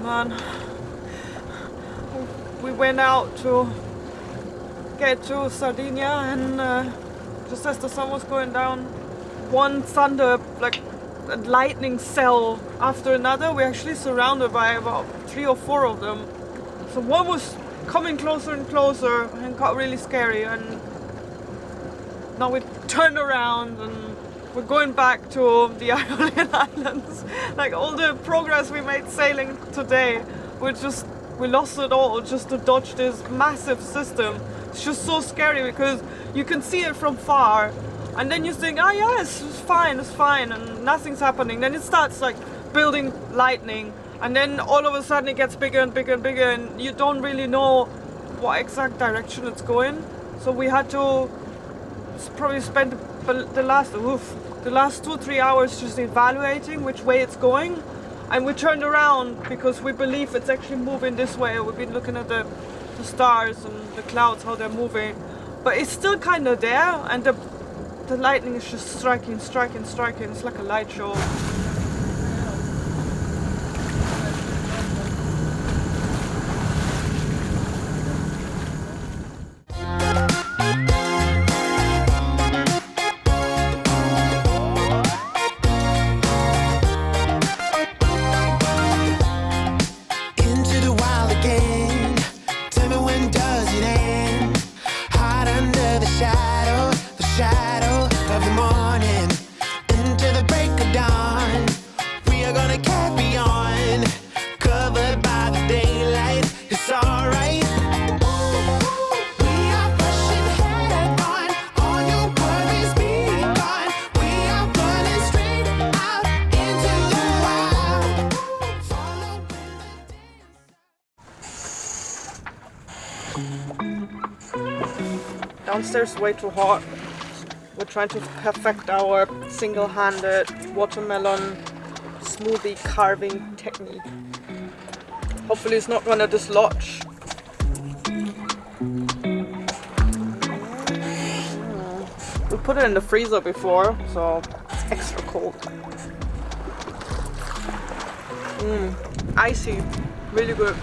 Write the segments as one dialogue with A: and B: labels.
A: man. We went out to get to Sardinia, and just as the sun was going down, one thunder, like a lightning cell after another. We're actually surrounded by about 3 or 4 of them. So one was coming closer and closer and got really scary, and now we turned around and we're going back to the Ionian Islands. Like all the progress we made sailing today, we lost it all just to dodge this massive system. It's just so scary because you can see it from far, and then you think, oh yeah, it's fine, and nothing's happening. Then it starts like building lightning, and then all of a sudden it gets bigger and bigger and bigger, and you don't really know what exact direction it's going. So we had to probably spend the last 2-3 hours just evaluating which way it's going, and we turned around because we believe it's actually moving this way. We've been looking at the stars and the clouds, how they're moving, but it's still kind of there, and the lightning is just striking. It's like a light show. Downstairs way too hot. We're trying to perfect our single-handed watermelon smoothie carving technique. Hopefully it's not gonna dislodge. We put it in the freezer before, so it's extra cold. Icy, really good.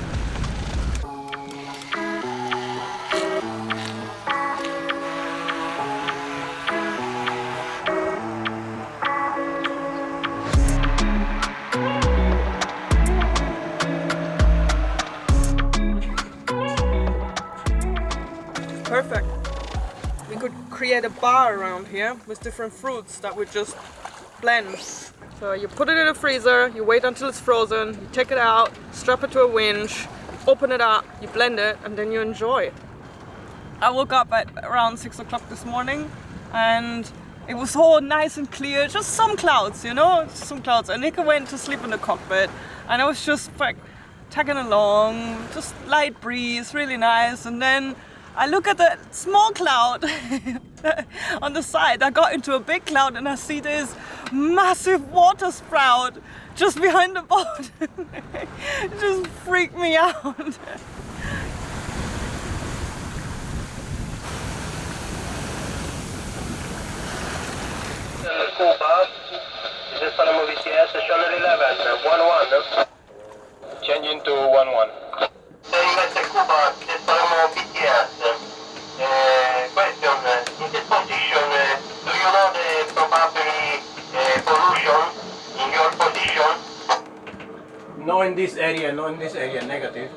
A: Perfect. We could create a bar around here with different fruits that we just blend. So you put it in the freezer, you wait until it's frozen, you take it out, strap it to a winch, open it up, you blend it, and then you enjoy. I woke up at around 6 o'clock this morning, and it was all nice and clear, just some clouds, some clouds. And Nika went to sleep in the cockpit, and I was just like tagging along, just light breeze, really nice. And then I look at the small cloud on the side. I got into a big cloud and I see this massive waterspout just behind the boat. It just freaked me out.
B: Cuba, this is Panama VCS, channel 11, 11. Changing to 11. SV Cuba, this is Panama VCS. Question, in this position, do you know the probably pollution in your position?
C: No in this area, negative.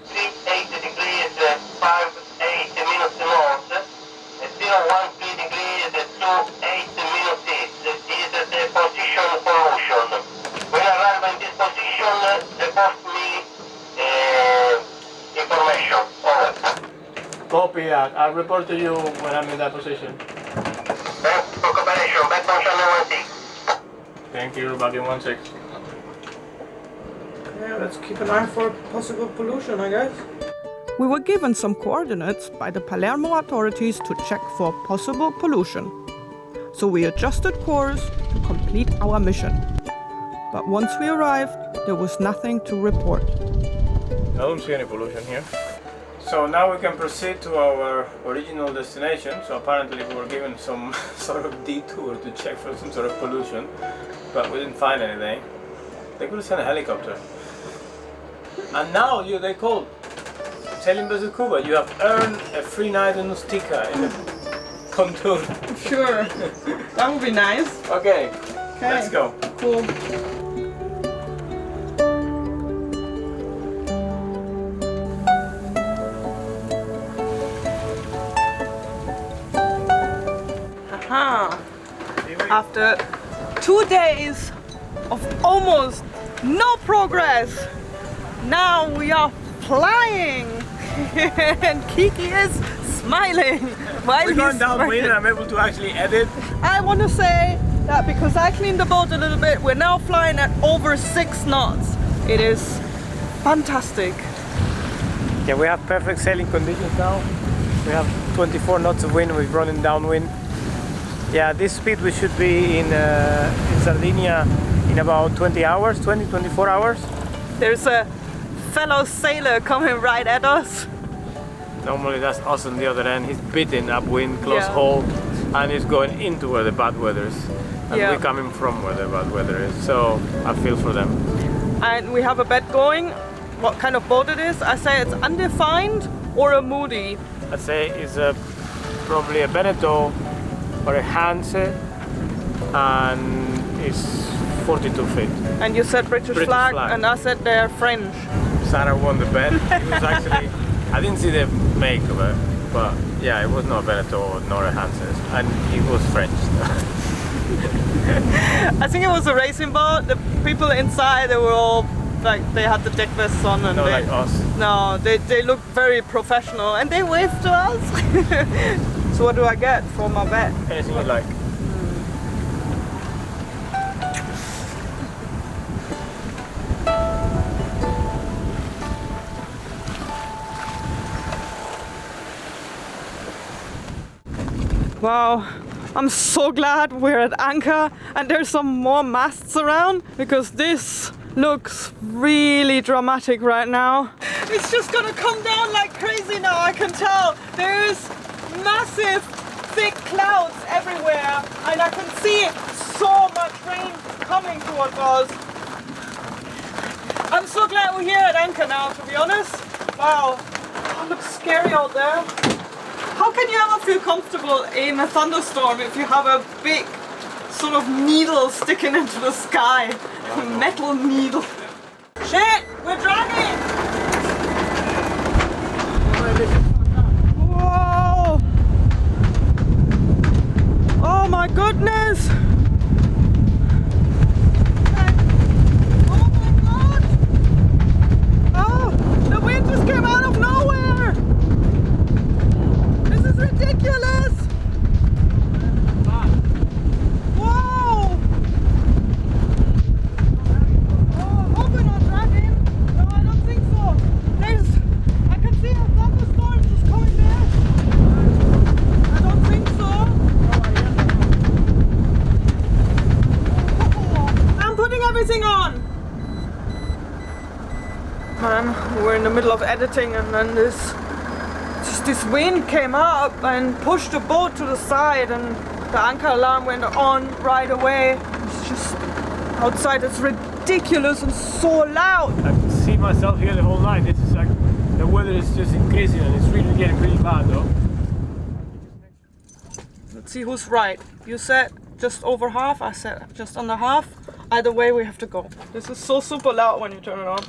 B: 380 degrees, 58 minutes north, 013 degrees, 28 minutes east. This is the position pollution. When I arrive in this position, report me information. Over.
C: Copy that. I'll report to you when I'm in that position.
B: Thanks for cooperation. Back on channel 16.
C: Thank you, back in 16.
A: Yeah, let's keep an eye for possible pollution, I guess. We were given some coordinates by the Palermo authorities to check for possible pollution. So we adjusted course to complete our mission. But once we arrived, there was nothing to report.
C: I don't see any pollution here. So now we can proceed to our original destination. So apparently we were given some sort of detour to check for some sort of pollution, but we didn't find anything. They could have sent a helicopter. And now they call Sailing Vessel Cuba. You have earned a free night on sticker in the pontoon.
A: Sure. That would be nice.
C: Okay, let's go.
A: Cool. Aha. After 2 days of almost no progress, now we are flying. And Kiki is smiling. While
C: We're going
A: he's
C: downwind and I'm able to actually edit.
A: I want to say that because I cleaned the boat a little bit, we're now flying at over 6 knots. It is fantastic.
C: Yeah, we have perfect sailing conditions now. We have 24 knots of wind, we're running downwind. Yeah, this speed we should be in Sardinia in about 24 hours.
A: There's a fellow sailor coming right at us.
C: Normally that's us on the other end. He's beating upwind, close
A: Yeah.
C: haul, and he's going into where the bad weather is. And
A: Yeah.
C: we're coming from where the bad weather is, so I feel for them.
A: And we have a bet going. What kind of boat it is? I say it's undefined or a moody.
C: I'd say it's probably a Beneteau or a Hanse, and it's 42 feet.
A: And you said British flag, and I said they're French.
C: Sarah won the bet. It was actually, I didn't see the make of it, but yeah, it was not a Beneteau nor a Hanses, and it was French.
A: I think it was a racing boat. The people inside, they were all like, they had the deck vests on, and
C: Not like us.
A: No, they looked very professional, and they waved to us. So what do I get for my bet?
C: Anything you like.
A: Wow, I'm so glad we're at anchor and there's some more masts around, because this looks really dramatic right now. It's just gonna come down like crazy now, I can tell. There's massive thick clouds everywhere and I can see so much rain coming towards us. I'm so glad we're here at anchor now, to be honest. Wow, it looks scary out there. How can you ever feel comfortable in a thunderstorm if you have a big sort of needle sticking into the sky? A metal needle. Shit! We're dragging! Whoa! Oh my goodness! Oh my god! Oh! The wind just came out of nowhere! This is ridiculous! Whoa! Oh, hope we're not dragging. No, I don't think so. I can see a thunderstorm just coming there. I don't think so. Oh, I'm putting everything on. Man, we're in the middle of editing and then this wind came up and pushed the boat to the side and the anchor alarm went on right away. It's just outside, it's ridiculous and so loud.
C: I can see myself here the whole night. This is like, the weather is just increasing and it's really getting pretty bad though.
A: Let's see who's right. You said just over half, I said just under half. Either way we have to go. This is so super loud when you turn it on.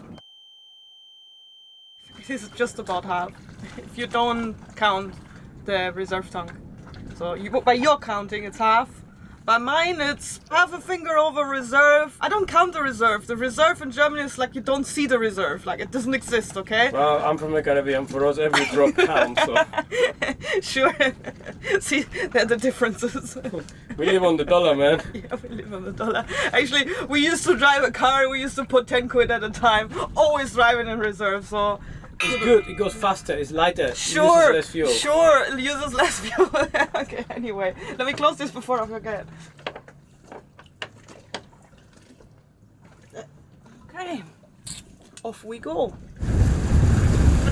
A: This is just about half, if you don't count the reserve tank. So by your counting it's half. By mine it's half a finger over reserve. I don't count the reserve. The reserve in Germany is like you don't see the reserve, like it doesn't exist, okay?
C: Well, I'm from the Caribbean, for us every drop counts, so.
A: Sure. See, there are the differences.
C: We live on the dollar, man.
A: Yeah, we live on the dollar. Actually, we used to drive a car, we used to put 10 quid at a time, always driving in reserve, so.
C: It's good, it goes faster, it's lighter,
A: Sure,
C: it uses less fuel.
A: Sure, it uses less fuel. Okay, anyway, let me close this before I forget. Okay, off we go.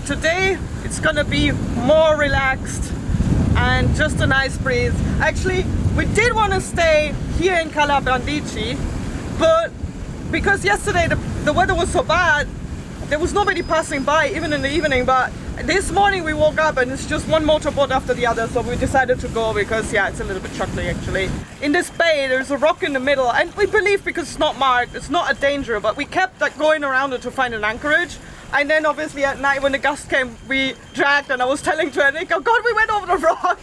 A: Today it's gonna be more relaxed and just a nice breeze. Actually, we did want to stay here in Cala Brandicci, but because yesterday the weather was so bad, there was nobody passing by even in the evening, but this morning we woke up and it's just one motorboat after the other, so we decided to go because yeah, it's a little bit chuckly actually. In this bay there's a rock in the middle, and we believe because it's not marked, it's not a danger, but we kept like going around it to find an anchorage. And then obviously at night when the gust came, we dragged, and I was telling to Nick, oh God, we went over the rock.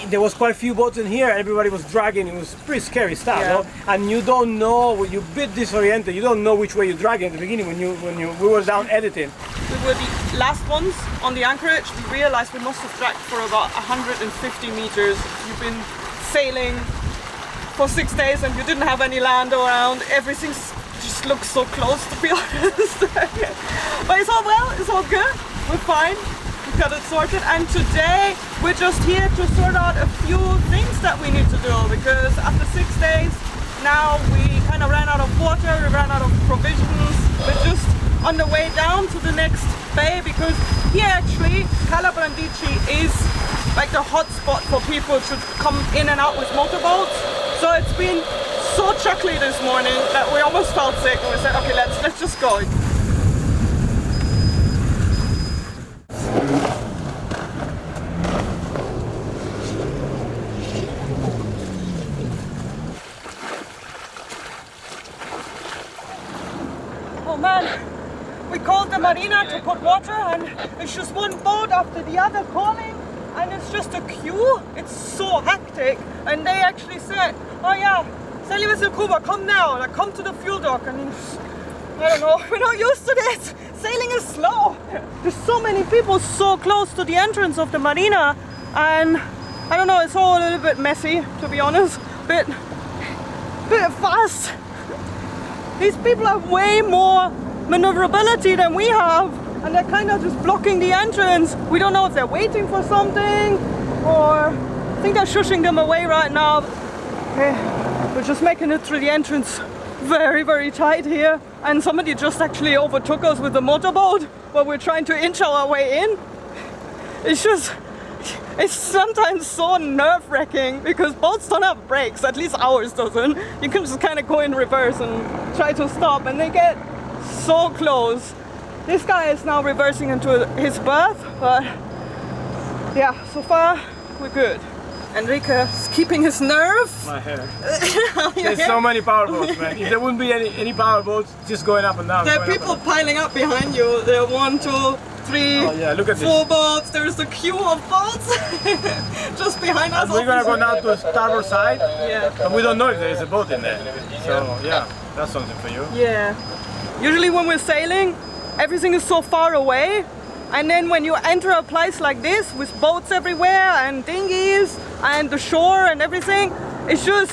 C: There was quite a few boats in here, everybody was dragging, it was pretty scary stuff,
A: Yeah.
C: no? And you don't know, when you're a bit disoriented, you don't know which way you're dragging at the beginning we were down editing.
A: We were the last ones on the anchorage. We realized we must have dragged for about 150 meters. You've been sailing for 6 days and you didn't have any land around. Everything just looks so close, to be honest. But it's all well, it's all good. We're fine. We've got it sorted. And today we're just here to sort out a few things that we need to do, because after 6 days now we kind of ran out of water, we ran out of provisions. We're just on the way down to the next bay, because here actually Cala Brandici is like the hot spot for people to come in and out with motorboats. So it's been so chuckly this morning that we almost felt sick, and we said, okay, let's just go. Oh man, we called the marina to put water, and it's just one boat after the other calling, and it's just a queue. It's so hectic, and they actually said, oh yeah, SV CUBA, come now, like come to the fuel dock. And I don't know, we're not used to this. Sailing is slow. There's so many people so close to the entrance of the marina, and I don't know, it's all a little bit messy, to be honest, bit fast. These people have way more maneuverability than we have, and they're kind of just blocking the entrance. We don't know if they're waiting for something, or I think they're shushing them away right now. We're just making it through the entrance very, very tight here, and somebody just actually overtook us with the motorboat while we're trying to inch our way in. It's sometimes so nerve-wracking because boats don't have brakes, at least ours doesn't. You can just kind of go in reverse and try to stop, and they get so close. This guy is now reversing into his berth, but yeah, so far we're good. Enrique is keeping his nerve.
C: My hair. There's so many powerboats, man. If there wouldn't be any powerboats, just going up and down.
A: There are people piling up behind you. There are 1, 2, 3,
C: oh, yeah, look at
A: 4 boats. There's a queue of boats just behind us.
C: And we're gonna go now to the starboard side.
A: Yeah.
C: And we don't know if there is a boat in there. So yeah, that's something for you.
A: Yeah. Usually when we're sailing, everything is so far away. And then when you enter a place like this with boats everywhere and dinghies and the shore and everything, it's just,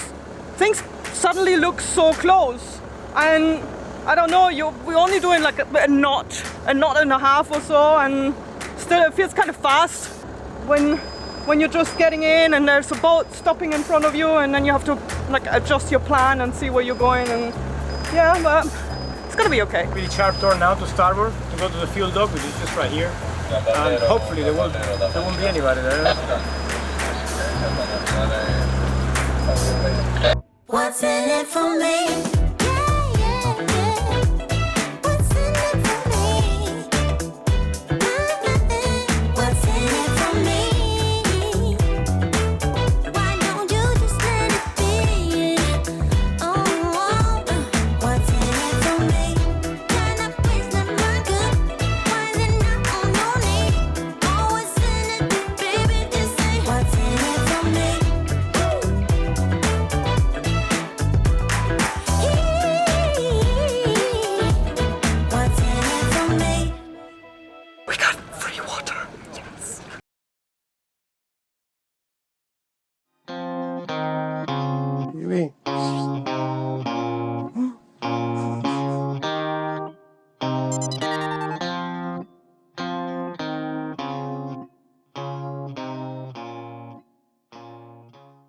A: things suddenly look so close. And I don't know, we're only doing like a knot and a half or so, and still it feels kind of fast when you're just getting in and there's a boat stopping in front of you, and then you have to like adjust your plan and see where you're going, and yeah, but it's gonna be okay.
C: Really sharp turn now to starboard to go to the fuel dock, which is just right here. And hopefully there won't be anybody there.
D: What's in it for me?